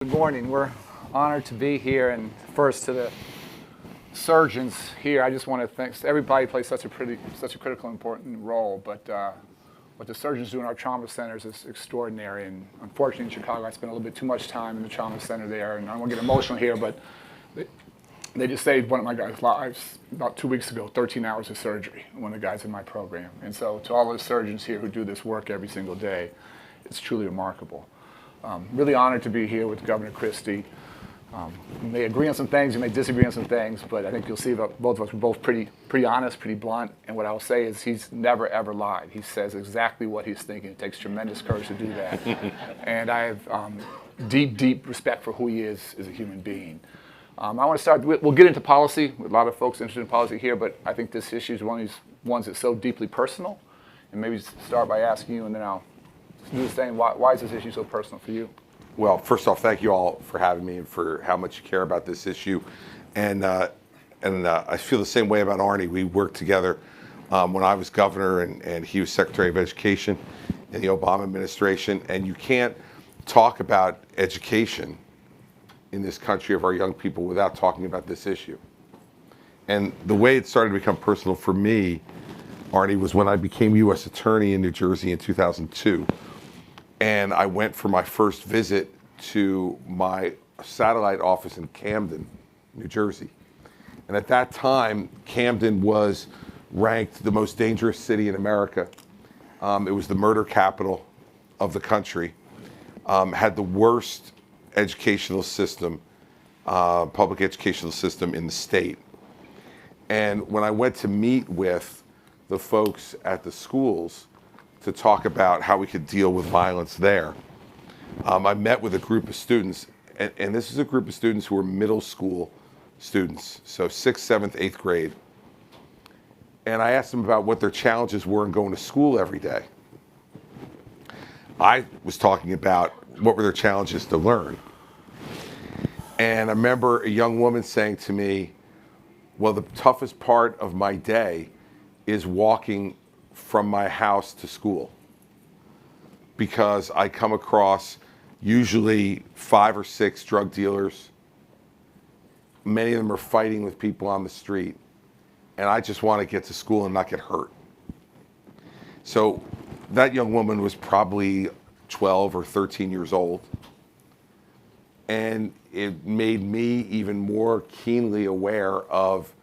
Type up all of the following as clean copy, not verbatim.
Good morning. We're honored to be here, and first to the surgeons here, I just want to thank everybody. Plays such a critical, important role, but what the surgeons do in our trauma centers is extraordinary. And unfortunately, in Chicago, I spent a little bit too much time in the trauma center there, and I don't want to get emotional here, but they just saved one of my guys' lives about 2 weeks ago. 13 hours of surgery. One of the guys in my program, and so to all those surgeons here who do this work every single day, it's truly remarkable. Really honored to be here with Governor Christie. We may agree on some things, we may disagree on some things, but I think you'll see that both of us are both pretty honest, pretty blunt. And what I'll say is he's never ever lied. He says exactly what he's thinking. It takes tremendous courage to do that. And I have deep respect for who he is as a human being. I want to start. We'll get into policy. A lot of folks interested in policy here, but I think this issue is one of these ones that's so deeply personal. And maybe start by asking you, and then I'll do the same. Why is this issue so personal for you? Well, first off, thank you all for having me and for how much you care about this issue. And I feel the same way about Arne. We worked together when I was governor and he was Secretary of Education in the Obama administration. And you can't talk about education in this country of our young people without talking about this issue. And the way it started to become personal for me, Arne, was when I became U.S. Attorney in New Jersey in 2002. And I went for my first visit to my satellite office in Camden, New Jersey. And at that time, Camden was ranked the most dangerous city in America. It was the murder capital of the country. Had the worst educational system, public educational system in the state. And when I went to meet with the folks at the schools to talk about how we could deal with violence there, I met with a group of students, and this is a group of students who were middle school students, so 6th, 7th, 8th grade. And I asked them about what their challenges were in going to school every day. I was talking about what were their challenges to learn. And I remember a young woman saying to me, well, the toughest part of my day is walking from my house to school, because I come across usually 5 or 6 drug dealers. Many of them are fighting with people on the street, and I just want to get to school and not get hurt. So that young woman was probably 12 or 13 years old, and it made me even more keenly aware of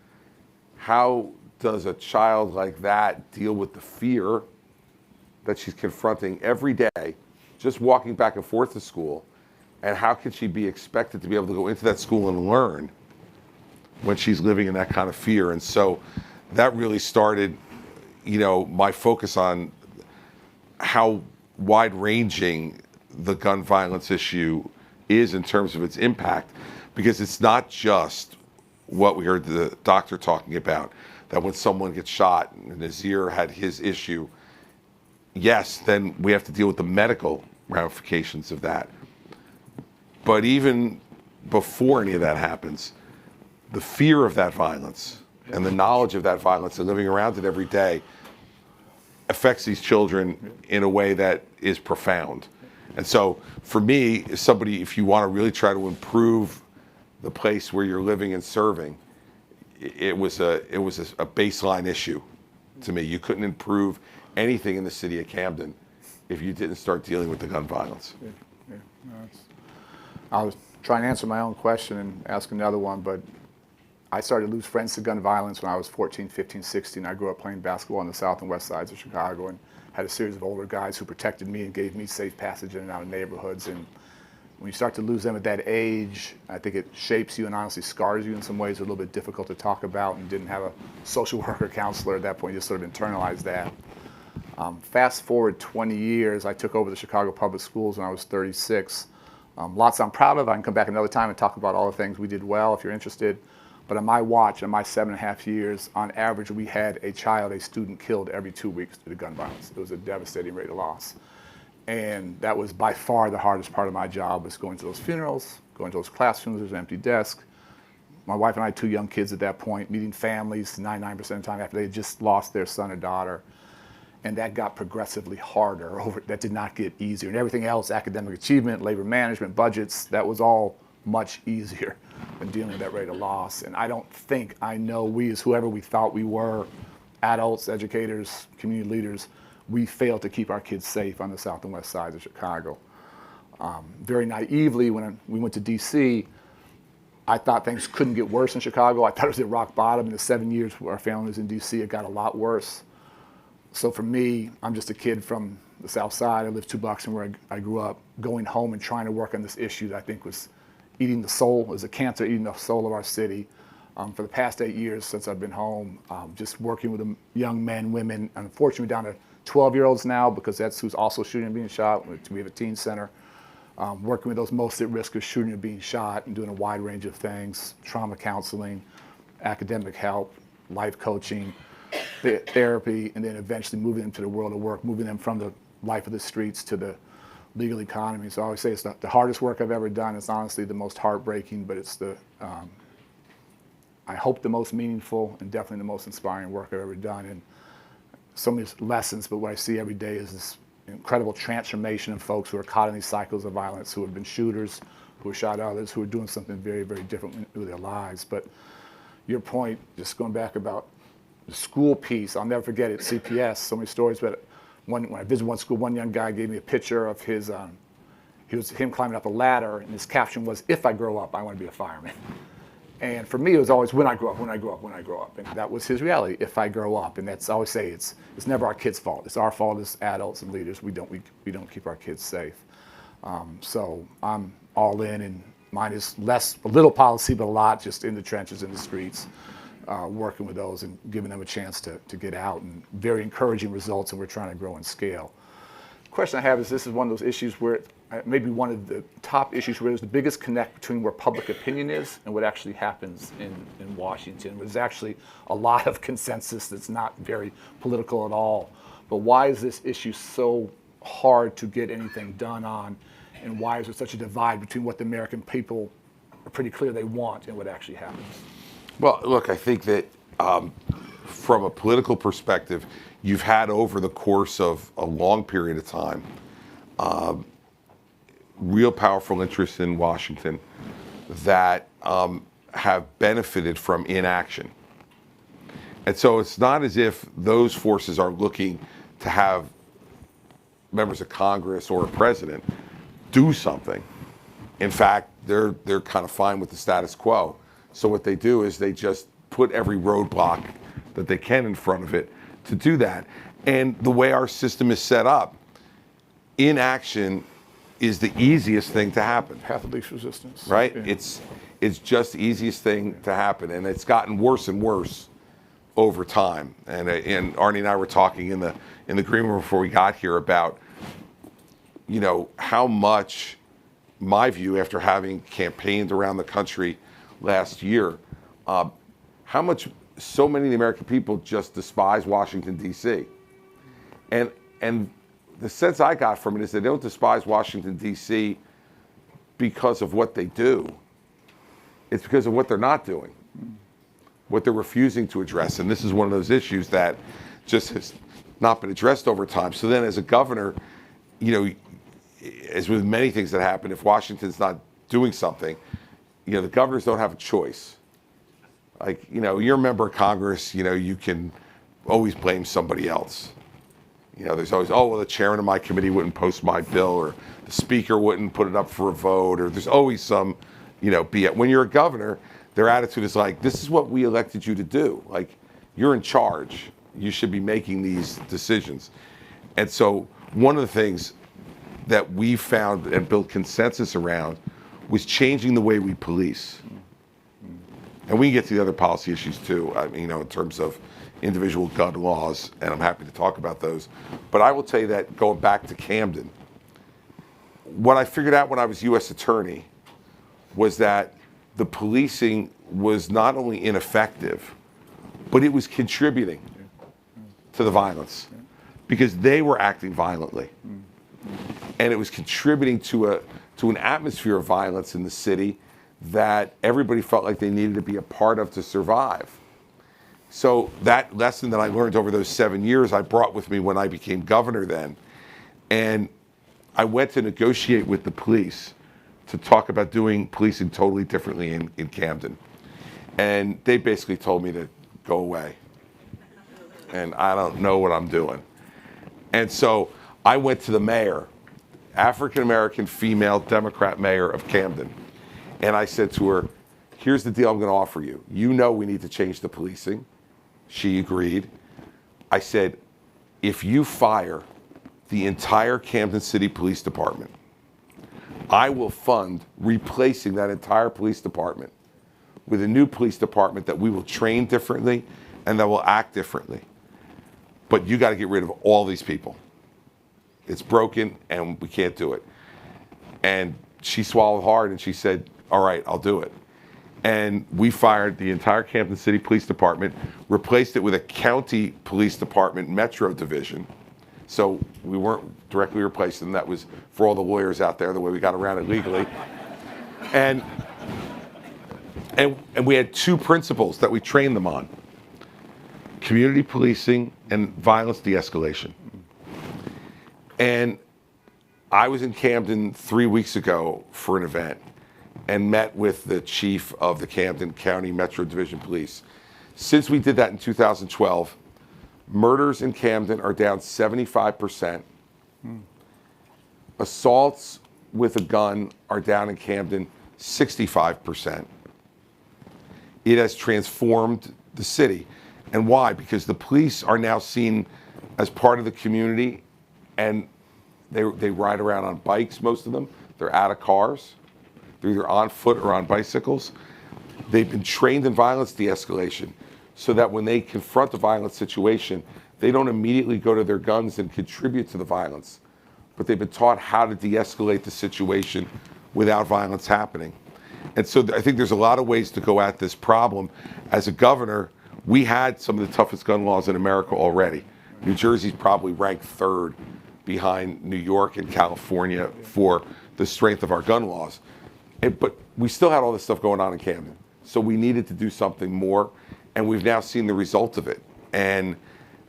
how does a child like that deal with the fear that she's confronting every day, just walking back and forth to school, and how can she be expected to be able to go into that school and learn when she's living in that kind of fear? And so that really started, my focus on how wide-ranging the gun violence issue is in terms of its impact, because it's not just what we heard the doctor talking about, that when someone gets shot and Nazir had his issue, yes, then we have to deal with the medical ramifications of that. But even before any of that happens, the fear of that violence and the knowledge of that violence and living around it every day affects these children in a way that is profound. And so for me, as somebody, if you want to really try to improve the place where you're living and serving, it was a baseline issue to me. You couldn't improve anything in the city of Camden if you didn't start dealing with the gun violence. Yeah. I was trying to answer my own question and ask another one, but I started to lose friends to gun violence when I was 14, 15, 16. I grew up playing basketball on the south and west sides of Chicago and had a series of older guys who protected me and gave me safe passage in and out of neighborhoods. And when you start to lose them at that age, I think it shapes you and honestly scars you in some ways. They're a little bit difficult to talk about, and didn't have a social worker counselor at that point. You just sort of internalized that. Fast forward 20 years, I took over the Chicago Public Schools when I was 36. Lots I'm proud of. I can come back another time and talk about all the things we did well if you're interested. But on my watch, in my 7.5 years, on average, we had a student killed every 2 weeks due to gun violence. It was a devastating rate of loss. And that was by far the hardest part of my job, was going to those funerals, going to those classrooms, there's an empty desk. My wife and I had 2 young kids at that point, meeting families 99% of the time after they had just lost their son or daughter. and that got progressively harder. That did not get easier. And everything else, academic achievement, labor management, budgets, that was all much easier than dealing with that rate of loss. And I don't think I know we, as whoever we thought we were, adults, educators, community leaders, we failed to keep our kids safe on the south and west sides of Chicago. Very naively, when we went to DC, I thought things couldn't get worse in Chicago. I thought it was at rock bottom. In the 7 years our family was in DC, it got a lot worse. So for me, I'm just a kid from the south side. I lived 2 blocks from where I grew up, going home and trying to work on this issue that I think was eating the soul, as a cancer eating the soul of our city. For the past 8 years since I've been home, just working with the young men, women, unfortunately down to 12-year-olds now, because that's who's also shooting and being shot. We have a teen center. Working with those most at risk of shooting and being shot and doing a wide range of things, trauma counseling, academic help, life coaching, therapy, and then eventually moving them to the world of work, moving them from the life of the streets to the legal economy. So I always say it's the hardest work I've ever done. It's honestly the most heartbreaking, but it's I hope the most meaningful and definitely the most inspiring work I've ever done. And so many lessons, but what I see every day is this incredible transformation of folks who are caught in these cycles of violence, who have been shooters, who have shot others, who are doing something very, very different with their lives. But your point, just going back about the school piece, I'll never forget it, CPS, so many stories, but when I visited one school, one young guy gave me a picture of him climbing up a ladder, and his caption was, "If I grow up, I want to be a fireman." And for me, it was always when I grow up, when I grow up, when I grow up. And that was his reality, if I grow up. And that's, I always say, it's never our kids' fault. It's our fault as adults and leaders. We don't keep our kids safe. So I'm all in, and mine is a little policy, but a lot just in the trenches, in the streets, working with those and giving them a chance to get out, and very encouraging results, and we're trying to grow and scale. The question I have is, this is one of those issues where maybe one of the top issues where there's the biggest connect between where public opinion is and what actually happens in Washington. There's actually a lot of consensus that's not very political at all. But why is this issue so hard to get anything done on? And why is there such a divide between what the American people are pretty clear they want and what actually happens? Well, look, I think that from a political perspective, you've had over the course of a long period of time real powerful interests in Washington that have benefited from inaction. And so it's not as if those forces are looking to have members of Congress or a president do something. In fact, they're kind of fine with the status quo. So what they do is they just put every roadblock that they can in front of it to do that. And the way our system is set up, inaction is the easiest thing to happen. Path of least resistance. Right? Yeah. It's just the easiest thing to happen, and it's gotten worse and worse over time. And Arne and I were talking in the green room before we got here about, how much, my view after having campaigned around the country last year, how much so many of the American people just despise Washington, D.C. And the sense I got from it is they don't despise Washington, D.C. because of what they do. It's because of what they're not doing, what they're refusing to address. And this is one of those issues that just has not been addressed over time. So then as a governor, as with many things that happen, if Washington's not doing something, the governors don't have a choice. Like, you're a member of Congress, you can always blame somebody else. There's always, the chairman of my committee wouldn't post my bill, or the speaker wouldn't put it up for a vote, or there's always some, BS. When you're a governor, their attitude is like, this is what we elected you to do. Like, you're in charge. You should be making these decisions. And so one of the things that we found and built consensus around was changing the way we police. And we can get to the other policy issues too, in terms of individual gun laws, and I'm happy to talk about those. But I will tell you that going back to Camden, what I figured out when I was U.S. Attorney was that the policing was not only ineffective, but it was contributing to the violence because they were acting violently. And it was contributing to an atmosphere of violence in the city that everybody felt like they needed to be a part of to survive. So that lesson that I learned over those 7 years, I brought with me when I became governor then. And I went to negotiate with the police to talk about doing policing totally differently in Camden. And they basically told me to go away. And I don't know what I'm doing. And so I went to the mayor, African-American female Democrat mayor of Camden. And I said to her, here's the deal I'm going to offer you. You know we need to change the policing. She agreed. I said, if you fire the entire Camden City Police Department, I will fund replacing that entire police department with a new police department that we will train differently and that will act differently. But you got to get rid of all these people. It's broken and we can't do it. And she swallowed hard and she said, all right, I'll do it. And we fired the entire Camden City Police Department, replaced it with a county police department metro division. So we weren't directly replacing them. That was for all the lawyers out there, the way we got around it legally. And we had two principles that we trained them on: community policing and violence de-escalation. And I was in Camden 3 weeks ago for an event and met with the chief of the Camden County Metro Division Police. Since we did that in 2012, murders in Camden are down 75%. Assaults with a gun are down in Camden 65%. It has transformed the city. And why? Because the police are now seen as part of the community, and they ride around on bikes, most of them. They're out of cars. They're either on foot or on bicycles. They've been trained in violence de-escalation so that when they confront a violent situation, they don't immediately go to their guns and contribute to the violence. But they've been taught how to de-escalate the situation without violence happening. And so I think there's a lot of ways to go at this problem. As a governor, we had some of the toughest gun laws in America already. New Jersey's probably ranked third behind New York and California for the strength of our gun laws. But we still had all this stuff going on in Camden. So we needed to do something more, and we've now seen the result of it. And,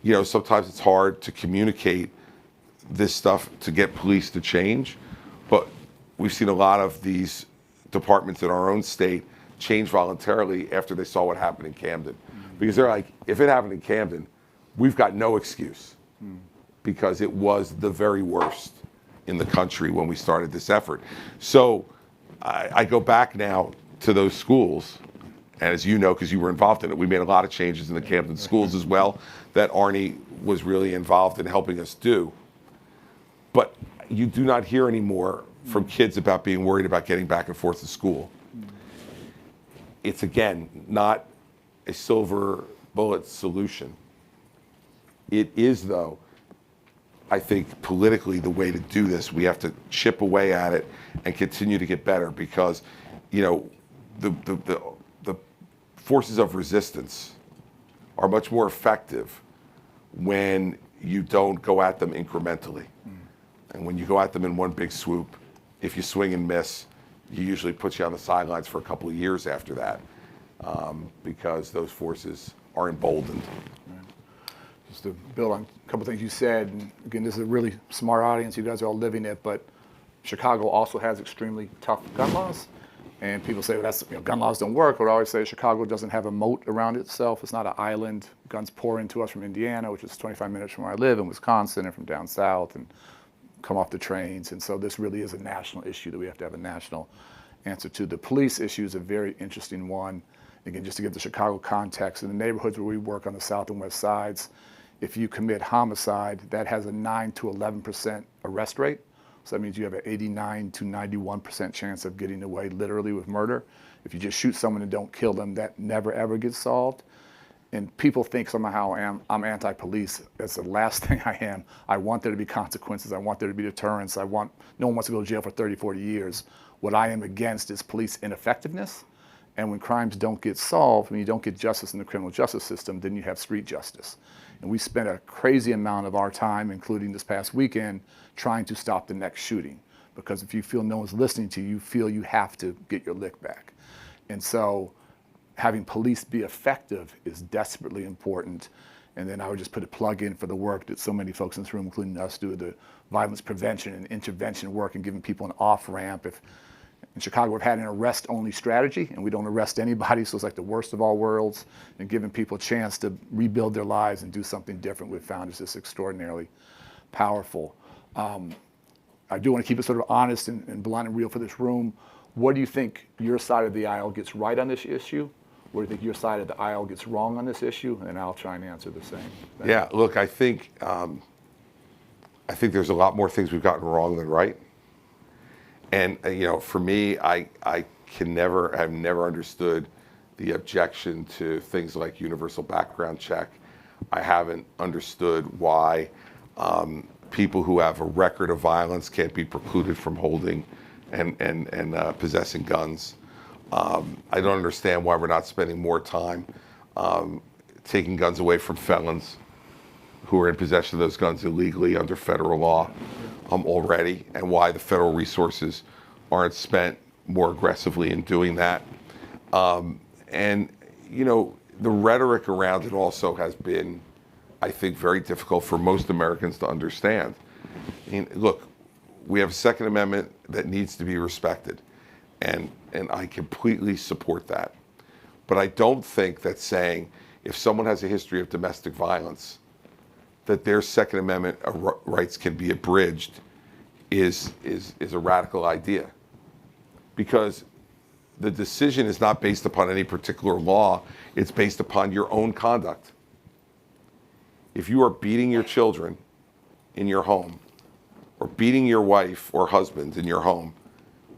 you know, sometimes it's hard to communicate this stuff to get police to change, but we've seen a lot of these departments in our own state change voluntarily after they saw what happened in Camden. Because they're like, if it happened in Camden, we've got no excuse, because it was the very worst in the country when we started this effort. So I go back now to those schools, and as you know, because you were involved in it, we made a lot of changes in the Camden schools as well that Arne was really involved in helping us do. But you do not hear anymore from kids about being worried about getting back and forth to school. It's, again, not a silver bullet solution. It is, though, I think politically the way to do this. We have to chip away at it and continue to get better, because, you know, the forces of resistance are much more effective when you don't go at them incrementally. And when you go at them in one big swoop, if you swing and miss, you usually put you on the sidelines for a couple of years after that, because those forces are emboldened. Just to build on a couple things you said, and again, this is a really smart audience. You guys are all living it, but Chicago also has extremely tough gun laws. And people say, well, that's, you know, gun laws don't work. But I always say Chicago doesn't have a moat around itself. It's not an island. Guns pour into us from Indiana, which is 25 minutes from where I live, in Wisconsin, and from down south, and come off the trains. And so this really is a national issue that we have to have a national answer to. The police issue is a very interesting one. Again, just to give the Chicago context, in the neighborhoods where we work on the south and west sides, if you commit homicide, that has a 9 to 11% arrest rate. So that means you have an 89 to 91% chance of getting away literally with murder. If you just shoot someone and don't kill them, that never ever gets solved. And people think somehow I'm anti-police. That's the last thing I am. I want there to be consequences. I want there to be deterrence. No one wants to go to jail for 30, 40 years. What I am against is police ineffectiveness. And when crimes don't get solved, when you don't get justice in the criminal justice system, then you have street justice. And we spent a crazy amount of our time, including this past weekend, trying to stop the next shooting. Because if you feel no one's listening to you, you feel you have to get your lick back. And so having police be effective is desperately important. And then I would just put a plug in for the work that so many folks in this room, including us, do, the violence prevention and intervention work and giving people an off-ramp. If in Chicago, we've had an arrest-only strategy, and we don't arrest anybody, so it's like the worst of all worlds. And giving people a chance to rebuild their lives and do something different, we've found is just extraordinarily powerful. I do want to keep it sort of honest and blunt and real for this room. What do you think your side of the aisle gets right on this issue? What do you think your side of the aisle gets wrong on this issue? And I'll try and answer the same. Yeah, look, I think there's a lot more things we've gotten wrong than right. And for me, I've never understood the objection to things like universal background check. I haven't understood why people who have a record of violence can't be precluded from holding and possessing guns. I don't understand why we're not spending more time taking guns away from felons who are in possession of those guns illegally under federal law already, and why the federal resources aren't spent more aggressively in doing that. And the rhetoric around it also has been, I think, very difficult for most Americans to understand. I mean, look, we have a Second Amendment that needs to be respected, and I completely support that. But I don't think that saying if someone has a history of domestic violence, that their Second Amendment rights can be abridged is a radical idea. Because the decision is not based upon any particular law, it's based upon your own conduct. If you are beating your children in your home, or beating your wife or husband in your home,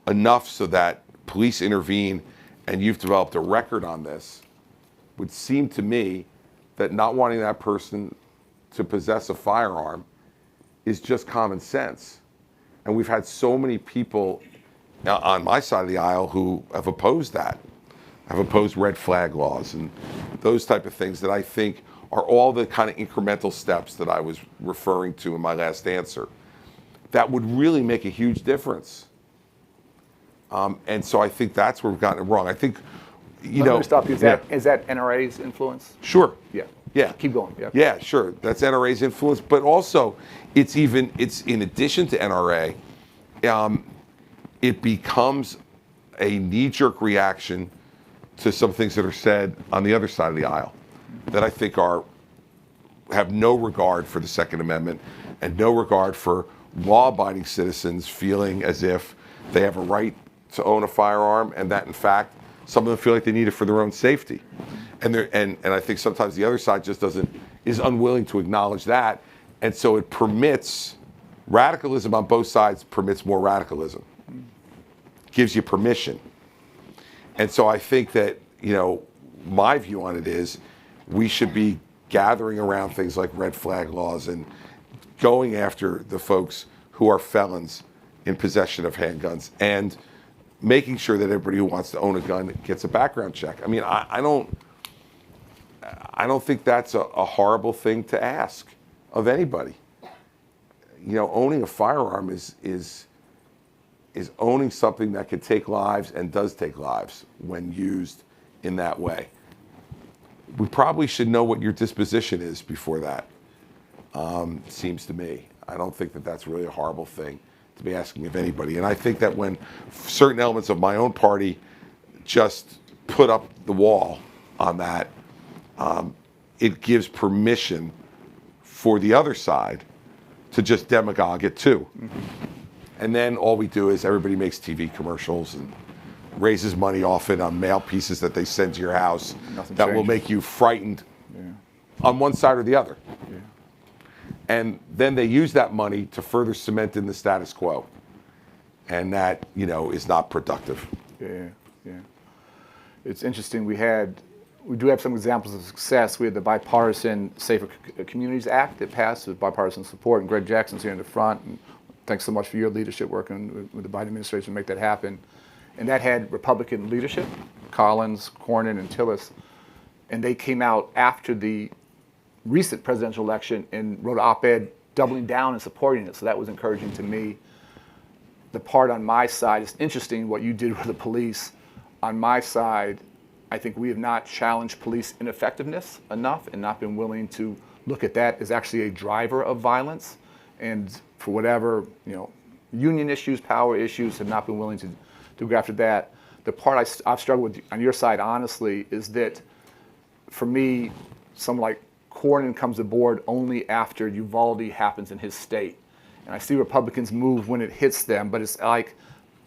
enough so that police intervene and you've developed a record on this, would seem to me that not wanting that person to possess a firearm is just common sense. And we've had so many people on my side of the aisle who have opposed that, have opposed red flag laws and those type of things that I think are all the kind of incremental steps that I was referring to in my last answer that would really make a huge difference. And so I think that's where we've gotten it wrong. I think, Let me stop you. Is that NRA's influence? Sure. Yeah. Yeah. Keep going. Yeah. Yeah, sure. That's NRA's influence, but also it's in addition to NRA, it becomes a knee-jerk reaction to some things that are said on the other side of the aisle that I think have no regard for the Second Amendment and no regard for law-abiding citizens feeling as if they have a right to own a firearm, and that in fact some of them feel like they need it for their own safety. And I think sometimes the other side just is unwilling to acknowledge that, and so it permits radicalism on both sides, permits more radicalism, gives you permission. And so I think that, my view on it is we should be gathering around things like red flag laws and going after the folks who are felons in possession of handguns and making sure that everybody who wants to own a gun gets a background check. I mean, I don't think that's a horrible thing to ask of anybody. Owning a firearm is owning something that could take lives and does take lives when used in that way. We probably should know what your disposition is before that, seems to me. I don't think that that's really a horrible thing to be asking of anybody. And I think that when certain elements of my own party just put up the wall on that, it gives permission for the other side to just demagogue it too. Mm-hmm. And then all we do is everybody makes TV commercials and raises money off it on mail pieces that they send to your house will make you frightened on one side or the other. Yeah. And then they use that money to further cement in the status quo. And that, is not productive. Yeah. It's interesting. We do have some examples of success. We had the Bipartisan Safer Communities Act that passed with bipartisan support, and Greg Jackson's here in the front. And thanks so much for your leadership working with the Biden administration to make that happen. And that had Republican leadership, Collins, Cornyn, and Tillis. And they came out after the recent presidential election and wrote an op-ed doubling down and supporting it. So that was encouraging to me. The part on my side, it's interesting what you did with the police. On my side, I think we have not challenged police ineffectiveness enough and not been willing to look at that as actually a driver of violence. And for whatever, union issues, power issues, have not been willing to go after that. The part I've struggled with on your side, honestly, is that for me, someone like Cornyn comes aboard only after Uvalde happens in his state. And I see Republicans move when it hits them, but it's like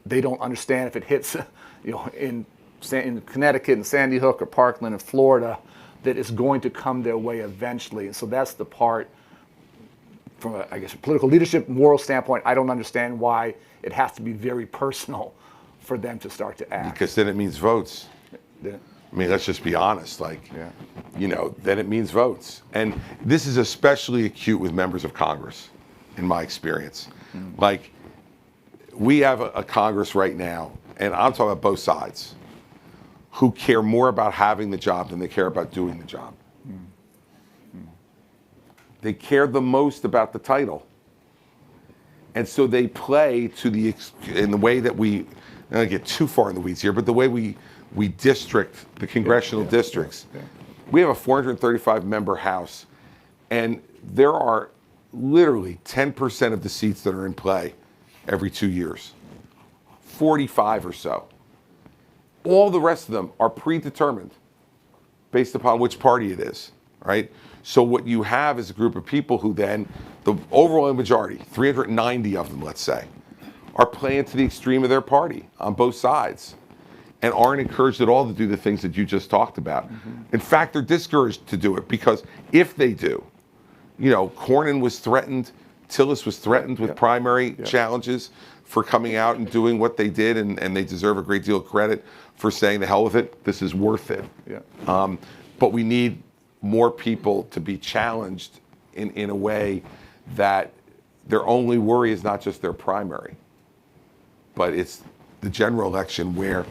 they don't understand if it hits, in Connecticut and Sandy Hook or Parkland and Florida, that it's going to come their way eventually. And so that's the part, from a political leadership, moral standpoint, I don't understand why it has to be very personal for them to start to act. Because then it means votes. Yeah. I mean, let's just be honest. Yeah. Then it means votes. And this is especially acute with members of Congress, in my experience. Like, we have a Congress right now, and I'm talking about both sides, who care more about having the job than they care about doing the job. They care the most about the title. And so they play in the way that I don't get too far in the weeds here, but the way we district the congressional districts. Yeah. We have a 435 member House, and there are literally 10% of the seats that are in play every 2 years, 45 or so. All the rest of them are predetermined based upon which party it is, right? So what you have is a group of people who then, the overwhelming majority, 390 of them, let's say, are playing to the extreme of their party on both sides and aren't encouraged at all to do the things that you just talked about. In fact, they're discouraged to do it, because if they do, Cornyn was threatened, Tillis was threatened with primary challenges for coming out and doing what they did, and they deserve a great deal of credit for saying the hell with it, this is worth it. Yeah. But we need more people to be challenged in a way that their only worry is not just their primary, but it's the general election, where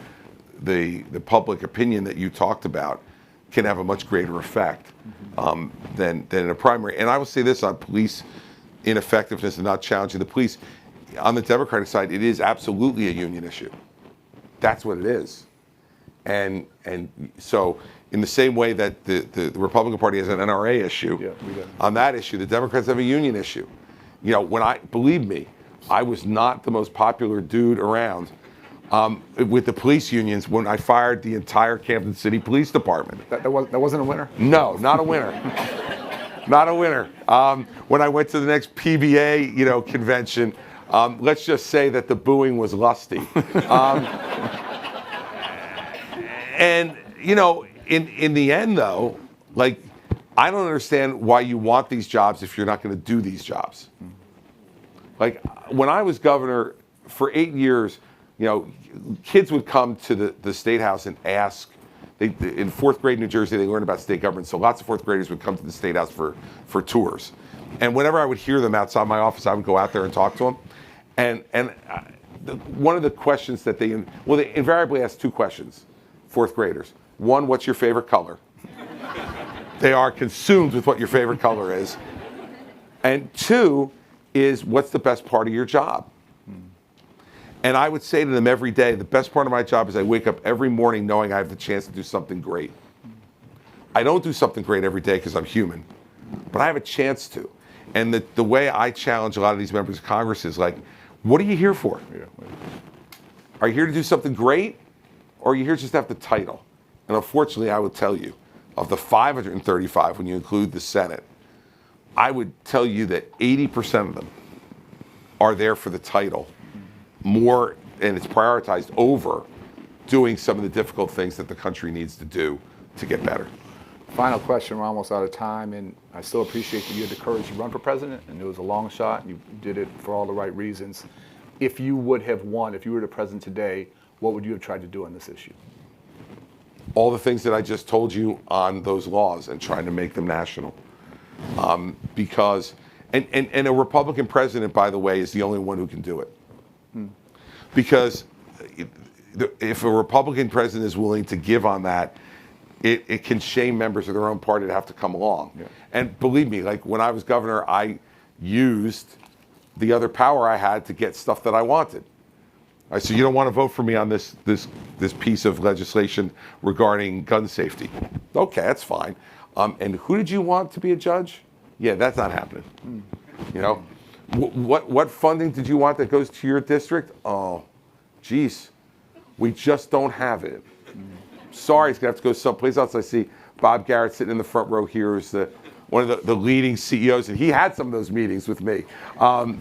the public opinion that you talked about can have a much greater effect than in a primary. And I will say this on police ineffectiveness and not challenging the police. On the Democratic side, it is absolutely a union issue. That's what it is. And so in the same way that the Republican Party has an NRA issue, on that issue, the Democrats have a union issue. Believe me, I was not the most popular dude around with the police unions when I fired the entire Camden City Police Department. That wasn't a winner? No, not a winner. Not a winner. When I went to the next PBA, convention, let's just say that the booing was lusty. And in the end, though, like, I don't understand why you want these jobs if you're not going to do these jobs. Like, when I was governor for 8 years, kids would come to the State House and ask. In fourth grade in New Jersey, they learned about state government, so lots of fourth graders would come to the State House for tours. And whenever I would hear them outside my office, I would go out there and talk to them. And one of the questions that they invariably ask two questions, fourth graders. One, what's your favorite color? They are consumed with what your favorite color is. And two is, what's the best part of your job? And I would say to them every day, the best part of my job is I wake up every morning knowing I have the chance to do something great. I don't do something great every day because I'm human, but I have a chance to. And the way I challenge a lot of these members of Congress is like, what are you here for? Are you here to do something great, or are you here just to have the title? And unfortunately, I would tell you, of the 535, when you include the Senate, I would tell you that 80% of them are there for the title more, and it's prioritized over doing some of the difficult things that the country needs to do to get better. Final question, we're almost out of time, and I still appreciate that you had the courage to run for president, and it was a long shot, and you did it for all the right reasons. If you would have won, if you were the president today, what would you have tried to do on this issue? All the things that I just told you on those laws and trying to make them national. Because a Republican president, by the way, is the only one who can do it. Because if a Republican president is willing to give on that, it can shame members of their own party to have to come along. Yeah. And believe me, like when I was governor, I used the other power I had to get stuff that I wanted. All right, so you don't want to vote for me on this piece of legislation regarding gun safety. Okay, that's fine. And who did you want to be a judge? Yeah, that's not happening. You know, what funding did you want that goes to your district? Oh, geez, we just don't have it. Sorry, it's gonna have to go someplace else. I see Bob Garrett sitting in the front row here, who's one of the leading CEOs, and he had some of those meetings with me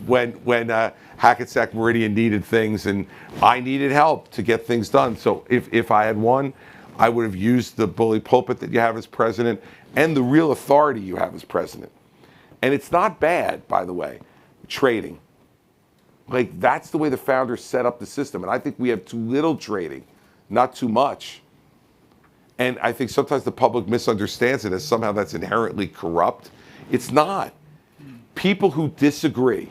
when Hackensack Meridian needed things, and I needed help to get things done. So if I had won, I would have used the bully pulpit that you have as president and the real authority you have as president. And it's not bad, by the way, trading. Like, that's the way the founders set up the system. And I think we have too little trading, not too much. And I think sometimes the public misunderstands it as somehow that's inherently corrupt. It's not. People who disagree,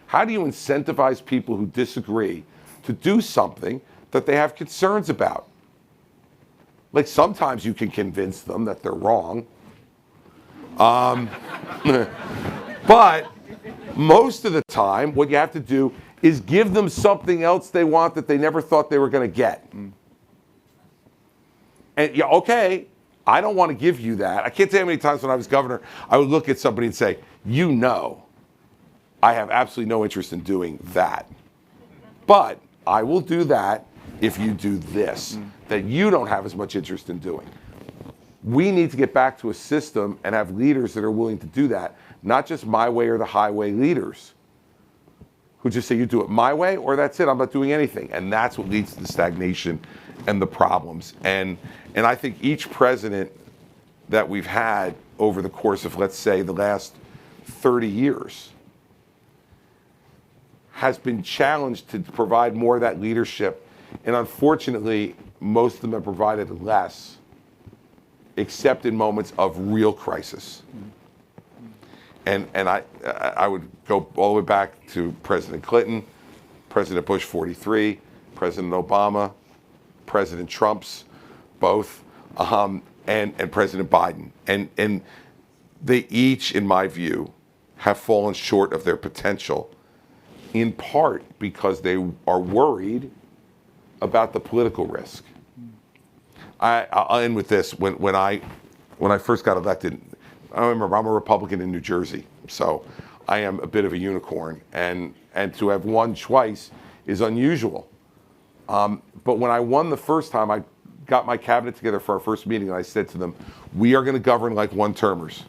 how do you incentivize people who disagree to do something that they have concerns about? Like, sometimes you can convince them that they're wrong. But most of the time, what you have to do is give them something else they want that they never thought they were going to get. And yeah, okay, I don't want to give you that. I can't tell you how many times when I was governor, I would look at somebody and say, you know, I have absolutely no interest in doing that. But I will do that if you do this, that you don't have as much interest in doing. We need to get back to a system and have leaders that are willing to do that, not just my way or the highway leaders who just say, you do it my way or that's it, I'm not doing anything. And that's what leads to the stagnation and the problems. And I think each president that we've had over the course of, let's say, the last 30 years has been challenged to provide more of that leadership. And unfortunately, most of them have provided less, except in moments of real crisis. And I would go all the way back to President Clinton, President Bush 43, President Obama, President Trump's, both, and President Biden. And they each, in my view, have fallen short of their potential, in part because they are worried about the political risk. I'll end with this. When I first got elected, I remember I'm a Republican in New Jersey, so I am a bit of a unicorn, and to have won twice is unusual. But when I won the first time, I got my cabinet together for our first meeting, and I said to them, we are going to govern like one-termers,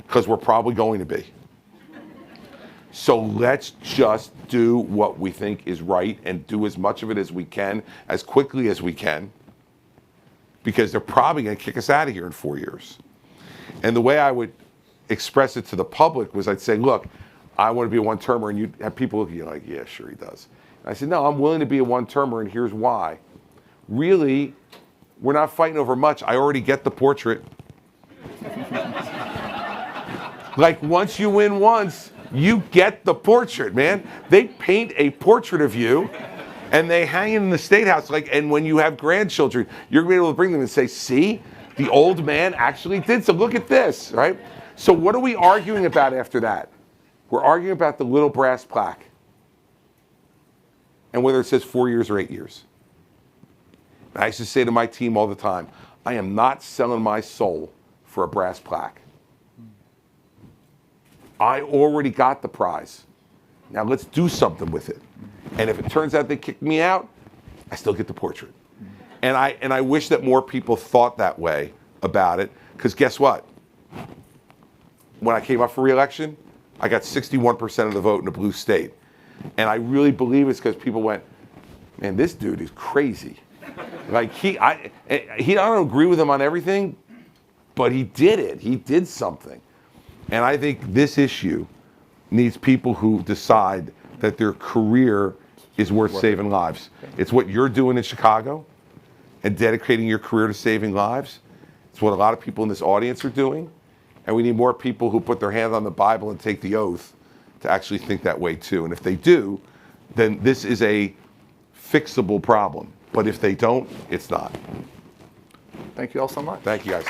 because we're probably going to be. So let's just do what we think is right and do as much of it as we can, as quickly as we can, because they're probably going to kick us out of here in 4 years. And the way I would express it to the public was I'd say, look, I want to be a one-termer, and you'd have people look at you like, yeah, sure he does. And I said, no, I'm willing to be a one-termer, and here's why. Really, we're not fighting over much. I already get the portrait. Like, once you win once, you get the portrait, man. They paint a portrait of you, and they hang it in the State House. Like, and when you have grandchildren, you're going to be able to bring them and say, see, the old man actually did so. Look at this, right? So what are we arguing about after that? We're arguing about the little brass plaque, and whether it says 4 years or 8 years. And I used to say to my team all the time, I am not selling my soul for a brass plaque. I already got the prize. Now let's do something with it. And if it turns out they kick me out, I still get the portrait. And I wish that more people thought that way about it, because guess what? When I came up for re-election, I got 61% of the vote in a blue state. And I really believe it's because people went, man, this dude is crazy. Like, I don't agree with him on everything, but he did it. He did something. And I think this issue needs people who decide that their career is worth saving lives. It's what you're doing in Chicago and dedicating your career to saving lives. It's what a lot of people in this audience are doing. And we need more people who put their hand on the Bible and take the oath to actually think that way too. And if they do, then this is a fixable problem. But if they don't, it's not. Thank you all so much. Thank you, guys.